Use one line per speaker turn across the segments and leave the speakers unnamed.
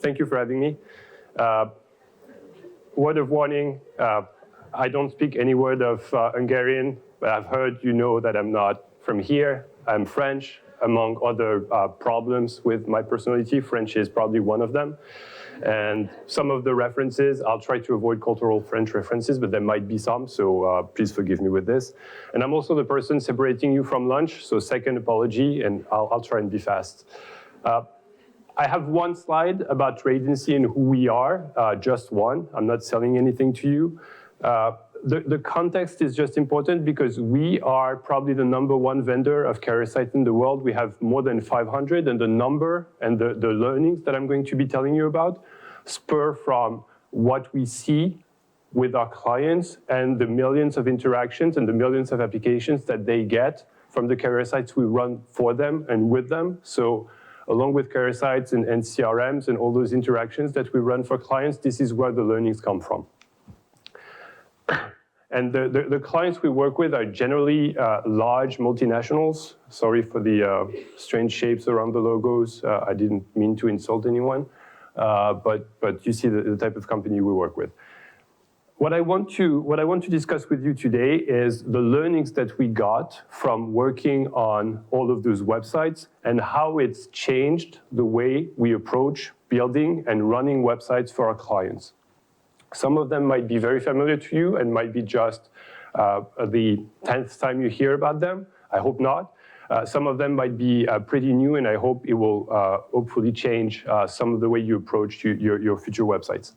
Thank you for having me. Word of warning, I don't speak any word of Hungarian, but I've heard you know that I'm not from here. I'm French, among other problems with my personality. French is probably one of them. And some of the references, I'll try to avoid cultural French references, but there might be some, so please forgive me with this. And I'm also the person separating you from lunch, so second apology, and I'll try and be fast. I have one slide about Radancy and who we are, just one. I'm not selling anything to you. The context is just important because we are probably the #1 vendor of career sites in the world. We have more than 500, and the number and the learnings that I'm going to be telling you about spur from what we see with our clients and the millions of interactions and the millions of applications that they get from the career sites we run for them and with them. So along with career sites and CRMs and all those interactions that we run for clients, this is where the learnings come from. And the clients we work with are generally large multinationals. Sorry for the strange shapes around the logos. I didn't mean to insult anyone, but you see the type of company we work with. What I want to discuss with you today is the learnings that we got from working on all of those websites and how it's changed the way we approach building and running websites for our clients. Some of them might be very familiar to you and might be just the 10th time you hear about them. I hope not. Some of them might be pretty new, and I hope it will hopefully change some of the way you approach your future websites.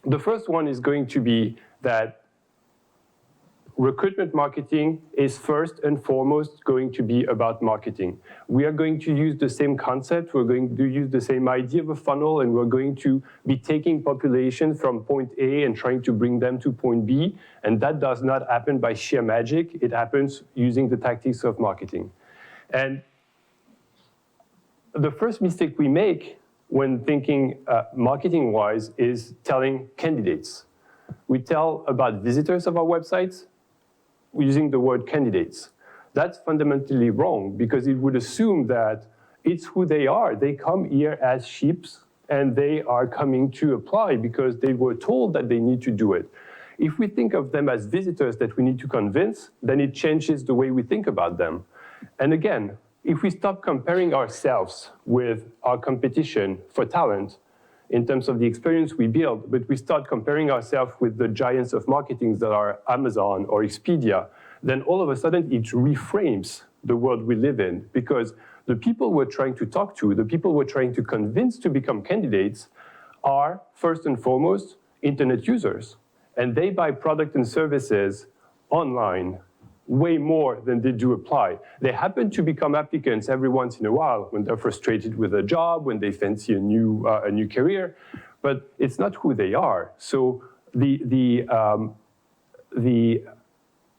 The first one is going to be that recruitment marketing is first and foremost going to be about marketing. We are going to use the same concept, we're going to use the same idea of a funnel, and we're going to be taking population from point A and trying to bring them to point B, and that does not happen by sheer magic, it happens using the tactics of marketing. And the first mistake we make when thinking marketing-wise is telling candidates. We tell about visitors of our websites, using the word candidates. That's fundamentally wrong because it would assume that it's who they are. They come here as sheeps and they are coming to apply because they were told that they need to do it. If we think of them as visitors that we need to convince, then it changes the way we think about them. And again, if we stop comparing ourselves with our competition for talent, in terms of the experience we build, but we start comparing ourselves with the giants of marketing that are Amazon or Expedia, then all of a sudden it reframes the world we live in because the people we're trying to talk to, the people we're trying to convince to become candidates are first and foremost internet users. And they buy products and services online way more than they do apply. They happen to become applicants every once in a while when they're frustrated with a job, when they fancy a new career, but it's not who they are. So the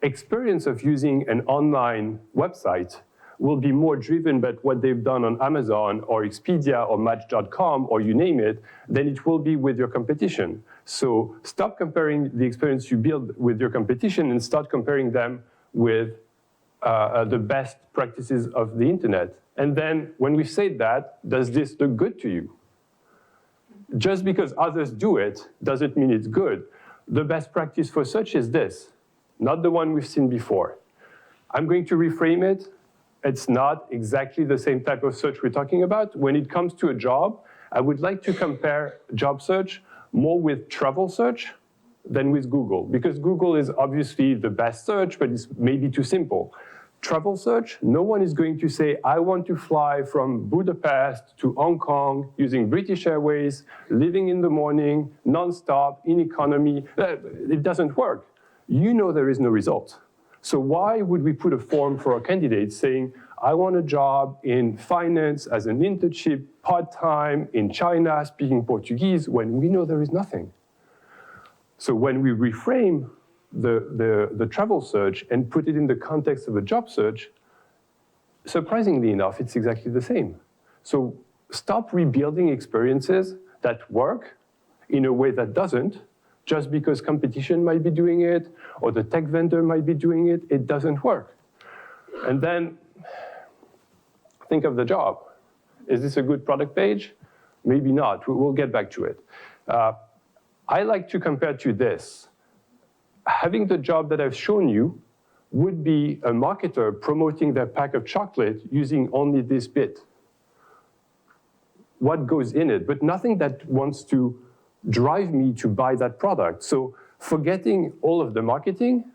experience of using an online website will be more driven by what they've done on Amazon or Expedia or Match.com or you name it, than it will be with your competition. So stop comparing the experience you build with your competition and start comparing them with the best practices of the internet. And then when we say that, does this look good to you? Just because others do it doesn't mean it's good. The best practice for search is this, not the one we've seen before. I'm going to reframe it. It's not exactly the same type of search we're talking about. When it comes to a job, I would like to compare job search more with travel search than with Google, because Google is obviously the best search, but it's maybe too simple. Travel search, no one is going to say, I want to fly from Budapest to Hong Kong using British Airways, living in the morning, non-stop, in economy. It doesn't work. You know there is no result. So why would we put a form for a candidate saying, I want a job in finance as an internship, part-time, in China, speaking Portuguese, when we know there is nothing? So when we reframe the travel search and put it in the context of a job search, surprisingly enough, it's exactly the same. So stop rebuilding experiences that work in a way that doesn't, just because competition might be doing it, or the tech vendor might be doing it, it doesn't work. And then think of the job. Is this a good product page? maybe not. We'll get back to it. I like to compare to this. Having the job that I've shown you would be a marketer promoting their pack of chocolate using only this bit. What goes in it, but nothing that wants to drive me to buy that product. So forgetting all of the marketing,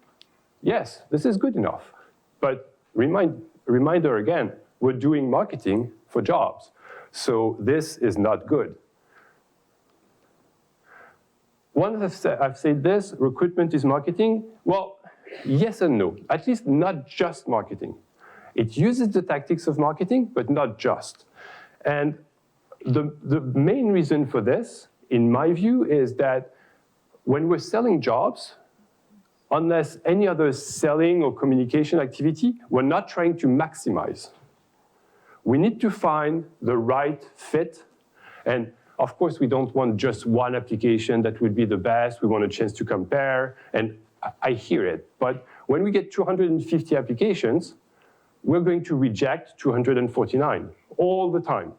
yes, this is good enough. But reminder again, we're doing marketing for jobs. So this is not good. Once I've said this, recruitment is marketing. Well, yes and no, at least not just marketing. It uses the tactics of marketing, but not just. And the main reason for this, in my view, is that when we're selling jobs, unless any other selling or communication activity, we're not trying to maximize. We need to find the right fit. And of course, we don't want just one application that would be the best. We want a chance to compare. And I hear it. But when we get 250 applications, we're going to reject 249 all the time.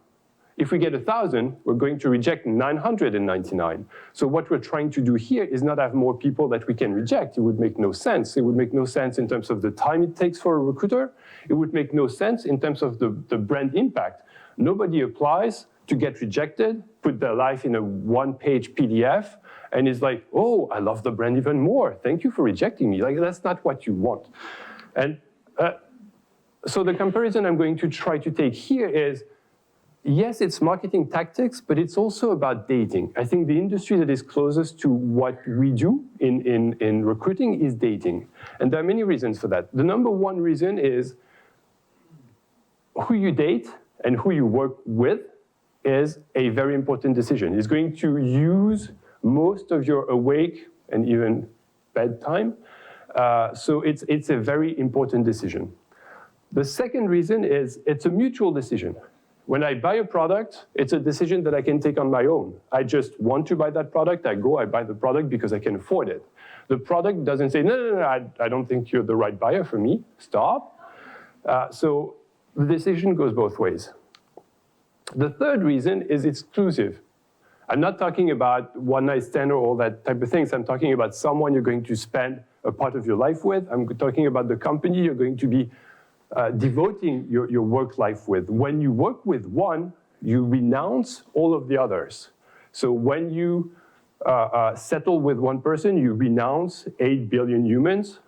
If we get 1,000, we're going to reject 999. So what we're trying to do here is not have more people that we can reject. It would make no sense. It would make no sense in terms of the time it takes for a recruiter. It would make no sense in terms of the brand impact. Nobody applies to get rejected, put their life in a one-page PDF, and is like, oh, I love the brand even more. Thank you for rejecting me. Like, that's not what you want. And so the comparison I'm going to try to take here is, yes, it's marketing tactics, but it's also about dating. I think the industry that is closest to what we do in recruiting is dating. And there are many reasons for that. The number one reason is who you date and who you work with is a very important decision. It's going to use most of your awake and even bedtime. So it's a very important decision. The second reason is it's a mutual decision. When I buy a product, it's a decision that I can take on my own. I just want to buy that product. I buy the product because I can afford it. The product doesn't say, no, I don't think you're the right buyer for me. Stop. So the decision goes both ways. The third reason is exclusive. I'm not talking about one night stand or all that type of things. I'm talking about someone you're going to spend a part of your life with. I'm talking about the company you're going to be devoting your work life with. When you work with one, you renounce all of the others. So when you settle with one person, you renounce 8 billion humans.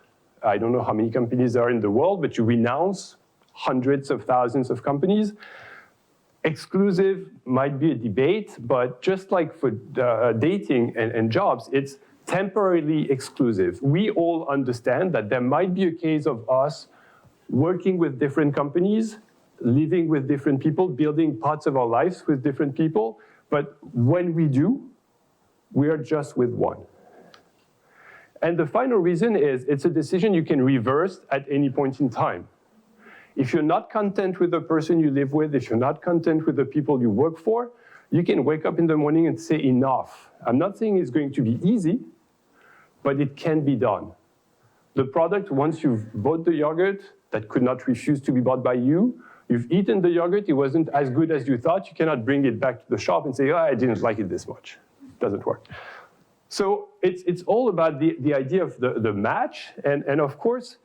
I don't know how many companies there are in the world, but you renounce hundreds of thousands of companies. Exclusive might be a debate, but just like for dating and jobs, it's temporarily exclusive. We all understand that there might be a case of us working with different companies, living with different people, building parts of our lives with different people, but when we do, we are just with one. And the final reason is it's a decision you can reverse at any point in time. If you're not content with the person you live with, if you're not content with the people you work for, you can wake up in the morning and say enough. I'm not saying it's going to be easy, but it can be done. The product, once you've bought the yogurt that could not refuse to be bought by you, you've eaten the yogurt, it wasn't as good as you thought, you cannot bring it back to the shop and say, oh, I didn't like it this much. It doesn't work. So it's all about the idea of the match, and of course,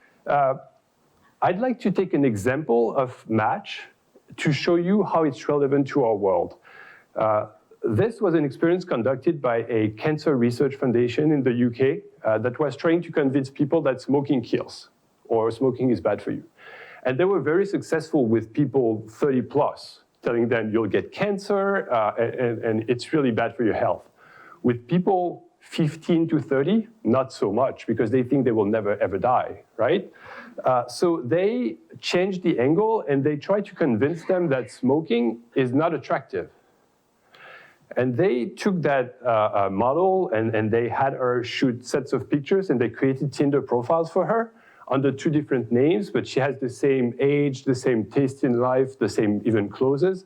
I'd like to take an example of match to show you how it's relevant to our world. This was an experience conducted by a cancer research foundation in the UK that was trying to convince people that smoking kills, or smoking is bad for you. And they were very successful with people 30 plus, telling them you'll get cancer and it's really bad for your health. With people 15 to 30, not so much, because they think they will never ever die, right? So they changed the angle and they tried to convince them that smoking is not attractive. And they took that model and they had her shoot sets of pictures and they created Tinder profiles for her under 2 different names, but she has the same age, the same taste in life, the same even clothes.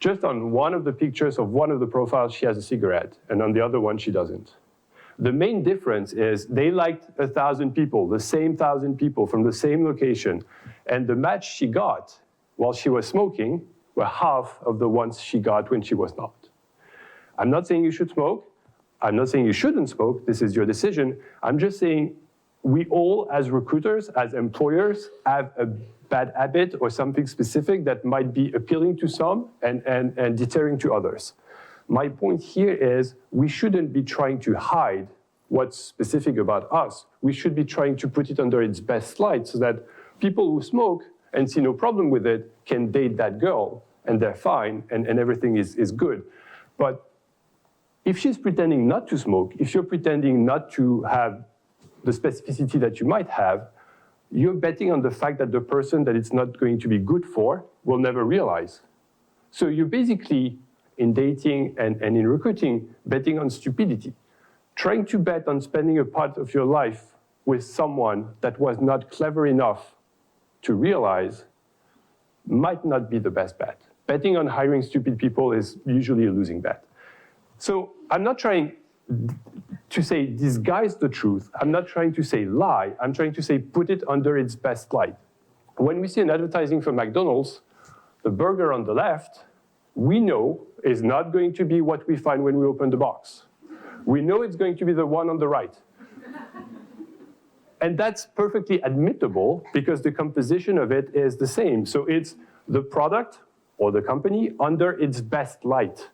Just on one of the pictures of one of the profiles, she has a cigarette, and on the other one, she doesn't. The main difference is they liked 1,000 people, the same 1,000 people from the same location, and the match she got while she was smoking were half of the ones she got when she was not. I'm not saying you should smoke. I'm not saying you shouldn't smoke. This is your decision. I'm just saying we all, as recruiters, as employers, have a bad habit or something specific that might be appealing to some and deterring to others. My point here is we shouldn't be trying to hide what's specific about us. We should be trying to put it under its best light so that people who smoke and see no problem with it can date that girl and they're fine and everything is good. But if she's pretending not to smoke, if you're pretending not to have the specificity that you might have, you're betting on the fact that the person that it's not going to be good for will never realize. So you're basically, in dating and in recruiting, betting on stupidity. Trying to bet on spending a part of your life with someone that was not clever enough to realize might not be the best bet. Betting on hiring stupid people is usually a losing bet. So I'm not trying to say disguise the truth. I'm not trying to say lie. I'm trying to say put it under its best light. When we see an advertising for McDonald's, the burger on the left, we know is not going to be what we find when we open the box. We know it's going to be the one on the right. And that's perfectly admittable because the composition of it is the same. So it's the product or the company under its best light.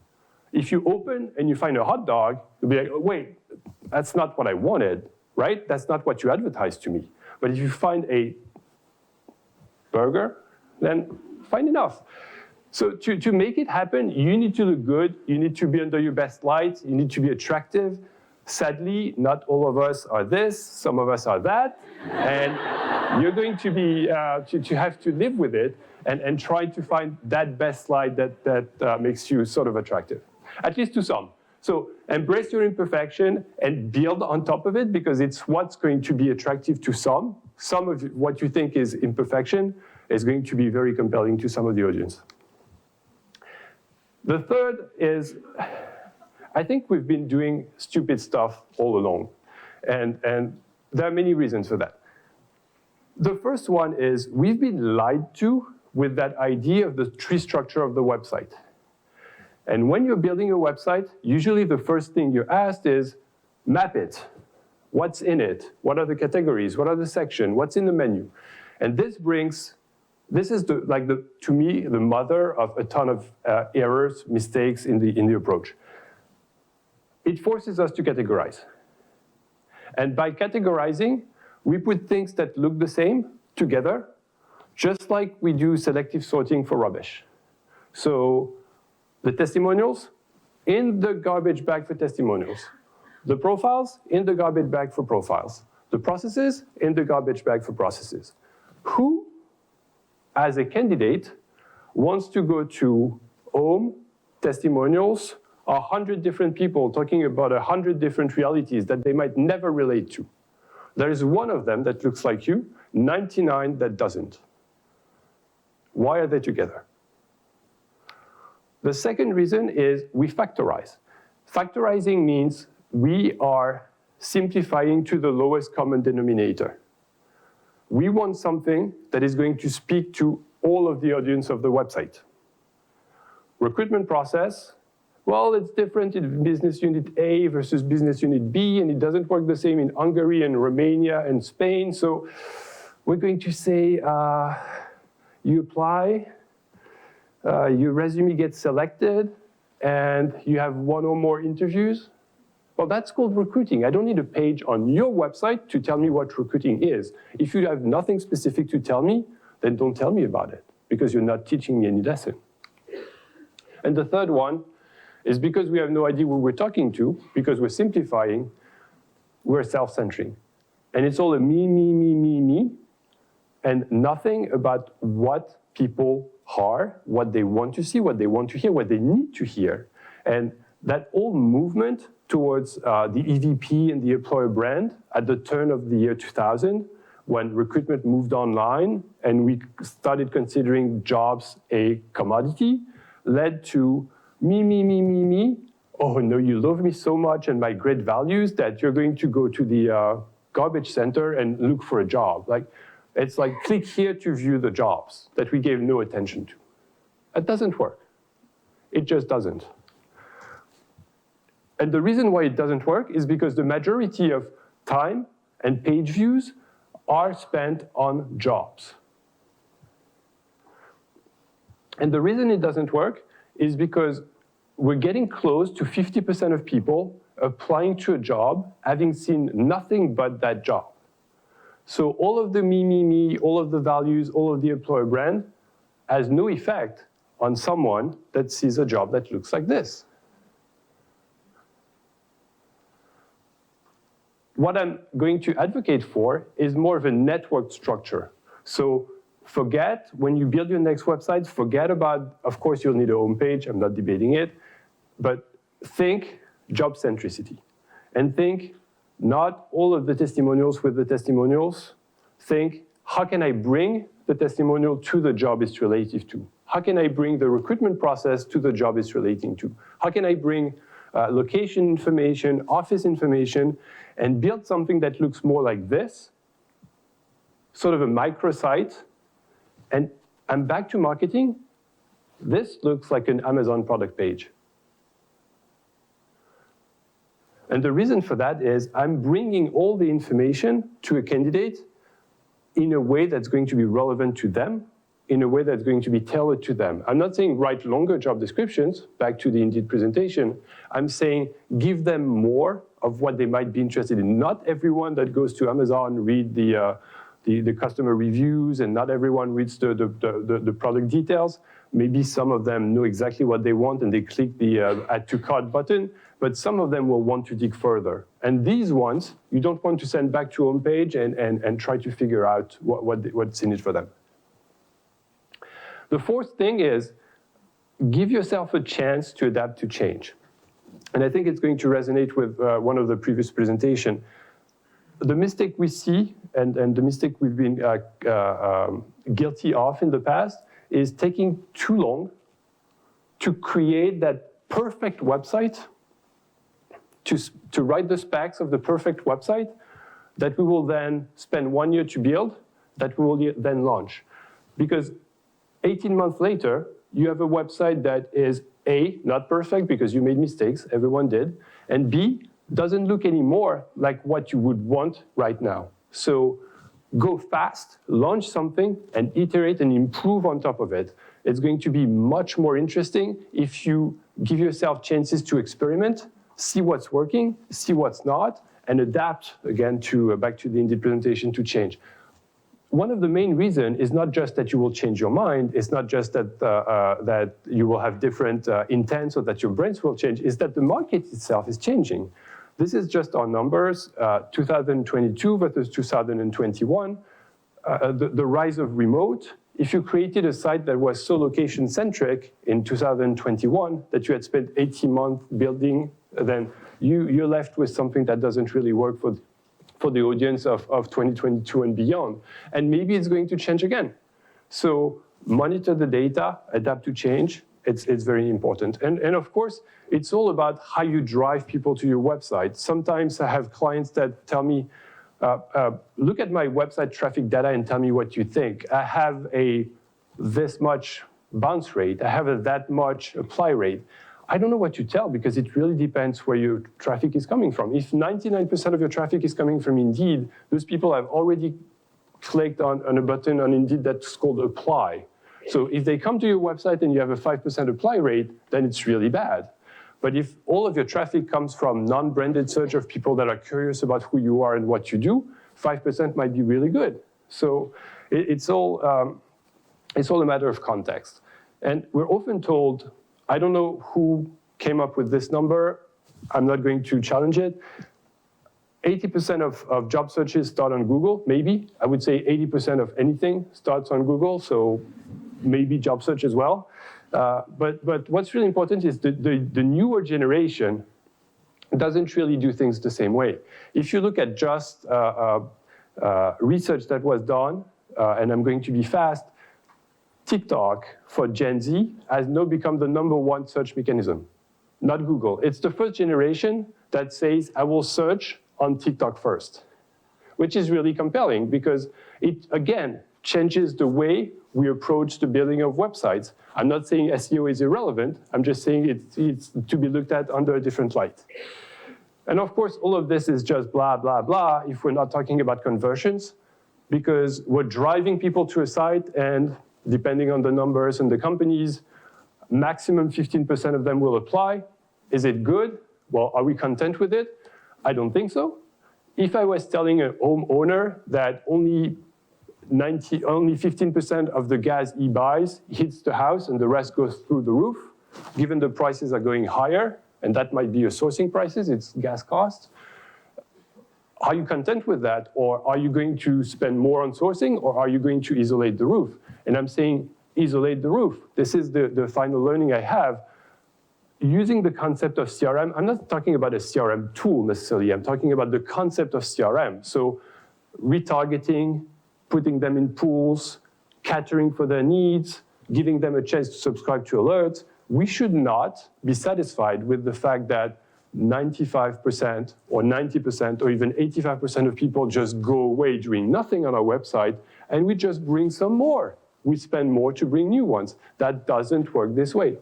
If you open and you find a hot dog, you'll be like, oh, wait, that's not what I wanted, right? That's not what you advertised to me. But if you find a burger, then fine enough. So to make it happen, you need to look good, you need to be under your best light, you need to be attractive. Sadly, not all of us are this, some of us are that, and you're going to be to have to live with it and try to find that best light that makes you sort of attractive, at least to some. So embrace your imperfection and build on top of it because it's what's going to be attractive to some. Some of what you think is imperfection is going to be very compelling to some of the audience. The third is, I think we've been doing stupid stuff all along. And there are many reasons for that. The first one is we've been lied to with that idea of the tree structure of the website. And when you're building a website, usually the first thing you're asked is, map it. What's in it? What are the categories? What are the sections? What's in the menu? And this is to me, the mother of a ton of errors, mistakes in the approach. It forces us to categorize. And by categorizing, we put things that look the same together, just like we do selective sorting for rubbish. So the testimonials, in the garbage bag for testimonials. The profiles, in the garbage bag for profiles. The processes, in the garbage bag for processes. Who, as a candidate, wants to go to home, testimonials, 100 different people talking about 100 different realities that they might never relate to? There is one of them that looks like you, 99 that doesn't. Why are they together? The second reason is we factorize. Factorizing means we are simplifying to the lowest common denominator. We want something that is going to speak to all of the audience of the website. Recruitment process, well, it's different in business unit A versus business unit B, and it doesn't work the same in Hungary and Romania and Spain. So we're going to say, you apply, your resume gets selected, and you have one or more interviews. Well, that's called recruiting. I don't need a page on your website to tell me what recruiting is. If you have nothing specific to tell me, then don't tell me about it, because you're not teaching me any lesson. And the third one is because we have no idea who we're talking to, because we're simplifying, we're self-centering. And it's all a me, and nothing about what people are, what they want to see, what they want to hear, what they need to hear. And that whole movement towards the EVP and the employer brand at the turn of the year 2000, when recruitment moved online and we started considering jobs a commodity, led to me. Oh no, you love me so much and my great values that you're going to go to the garbage center and look for a job. It's like click here to view the jobs that we gave no attention to. That doesn't work. It just doesn't. And the reason why it doesn't work is because the majority of time and page views are spent on jobs. And the reason it doesn't work is because we're getting close to 50% of people applying to a job having seen nothing but that job. So all of the me, all of the values, all of the employer brand has no effect on someone that sees a job that looks like this. What I'm going to advocate for is more of a network structure. So forget, when you build your next website, forget about, of course you'll need a homepage, I'm not debating it, but think job centricity. And think not all of the testimonials with the testimonials. Think, how can I bring the testimonial to the job it's relative to? How can I bring the recruitment process to the job it's relating to? How can I bring location information, office information, and build something that looks more like this, sort of a microsite. And I'm back to marketing. This looks like an Amazon product page. And the reason for that is I'm bringing all the information to a candidate in a way that's going to be relevant to them, in a way that's going to be tailored to them. I'm not saying write longer job descriptions, back to the Indeed presentation. I'm saying give them more of what they might be interested in. Not everyone that goes to Amazon read the customer reviews, and not everyone reads the product details. Maybe some of them know exactly what they want and they click the add to cart button, but some of them will want to dig further. And these ones, you don't want to send back to homepage and try to figure out what's in it for them. The fourth thing is give yourself a chance to adapt to change. And I think it's going to resonate with one of the previous presentations. The mistake we see, and the mistake we've been guilty of in the past, is taking too long to create that perfect website, to write the specs of the perfect website that we will then spend 1 year to build, that we will then launch. Because 18 months later, you have a website that is A, not perfect because you made mistakes, everyone did, and B, doesn't look anymore like what you would want right now. So go fast, launch something, and iterate and improve on top of it. It's going to be much more interesting if you give yourself chances to experiment, see what's working, see what's not, and adapt, again, back to the Indeed presentation, to change. One of the main reasons is not just that you will change your mind, it's not just that, that you will have different intents or that your brains will change, is that the market itself is changing. This is just our numbers, 2022 versus 2021, the rise of remote. If you created a site that was so location-centric in 2021 that you had spent 18 months building, then you're left with something that doesn't really work for the audience of 2022 and beyond. And maybe it's going to change again. So monitor the data, adapt to change. It's very important. And of course, it's all about how you drive people to your website. Sometimes I have clients that tell me, look at my website traffic data and tell me what you think. I have this much bounce rate. I have that much apply rate. I don't know what to tell because it really depends where your traffic is coming from. If 99% of your traffic is coming from Indeed, those people have already clicked on a button on Indeed that's called apply. So if they come to your website and you have a 5% apply rate, then it's really bad. But if all of your traffic comes from non-branded search of people that are curious about who you are and what you do, 5% might be really good. So it's all a matter of context. And we're often told, I don't know who came up with this number, I'm not going to challenge it. 80% of job searches start on Google, maybe. I would say 80% of anything starts on Google, so maybe job search as well. But what's really important is the newer generation doesn't really do things the same way. If you look at just research that was done, and I'm going to be fast, TikTok for Gen Z has now become the #1 search mechanism, not Google. It's the first generation that says, I will search on TikTok first, which is really compelling because it, again, changes the way we approach the building of websites. I'm not saying SEO is irrelevant. I'm just saying it's to be looked at under a different light. And of course, all of this is just blah, blah, blah if we're not talking about conversions, because we're driving people to a site, and depending on the numbers and the companies, maximum 15% of them will apply. Is it good? Well, are we content with it? I don't think so. If I was telling a homeowner that only 15% of the gas he buys hits the house and the rest goes through the roof, given the prices are going higher, and that might be your sourcing prices, it's gas costs, are you content with that? Or are you going to spend more on sourcing, or are you going to isolate the roof? And I'm saying isolate the roof. This is the final learning I have. Using the concept of CRM, I'm not talking about a CRM tool necessarily, I'm talking about the concept of CRM. So retargeting, putting them in pools, catering for their needs, giving them a chance to subscribe to alerts. We should not be satisfied with the fact that 95% or 90% or even 85% of people just go away doing nothing on our website, and we just bring some more. We spend more to bring new ones. That doesn't work this way.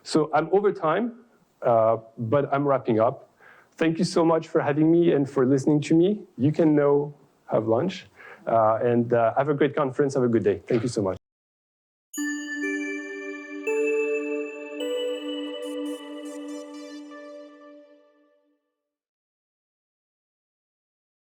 So I'm over time, but I'm wrapping up. Thank you so much for having me and for listening to me. You can now have lunch, and have a great conference. Have a good day. Thank you so much.